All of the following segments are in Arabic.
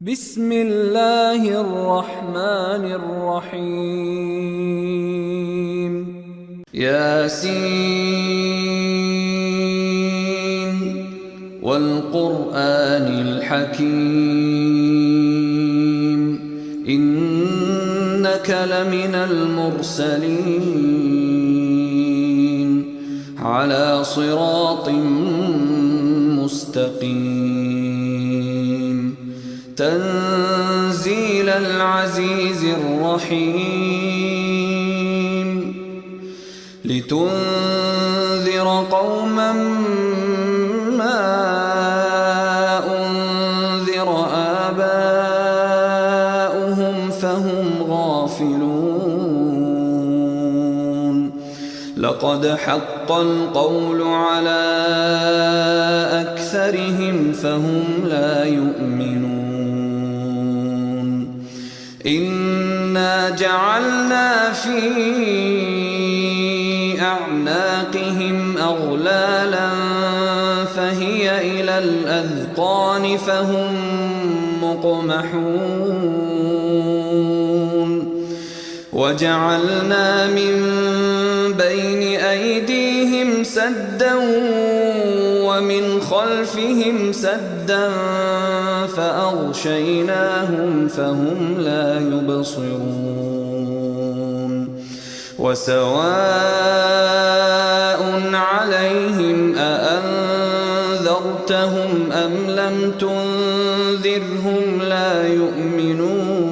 بسم الله الرحمن الرحيم ياسين والقرآن الحكيم إنك لمن المرسلين على صراط مستقيم تنزيل العزيز الرحيم لتنذر قوما ما أنذر آباؤهم فهم غافلون لقد حق القول على أكثرهم فهم لا يؤمنون إنا جعلنا في أعناقهم أغلالا فهي إلى الأذقان فهم مقمحون وجعلنا من بين أيديهم سدا ومن خلفهم سدا فأغشيناهم فهم لا يبصرون وسواء عليهم أأنذرتهم أم لم تنذرهم لا يؤمنون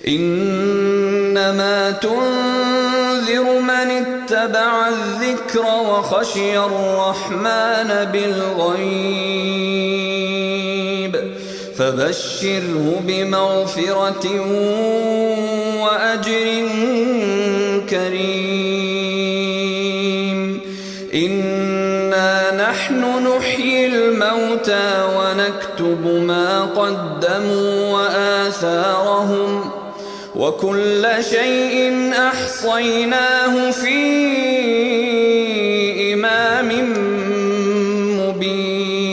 إنما تنذر من اتبع الذكر وخشي الرحمن بالغيب فبشره بمغفرة وأجر كريم إنا نحن نحيي الموتى ونكتب ما قدموا وآثارهم وكل شيء أحصيناه في إمام مبين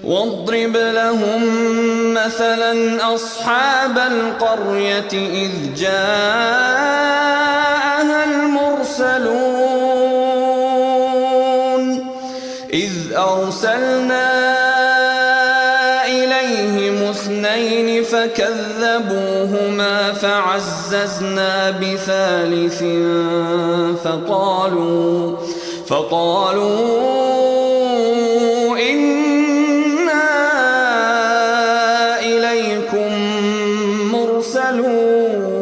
واضرب لهم مثلا أصحاب القرية إذ جاءها المرسلون إذ أرسلنا إليهم اثنين فكذبوهما فعززنا بثالث فقالوا إنا إليكم مرسلون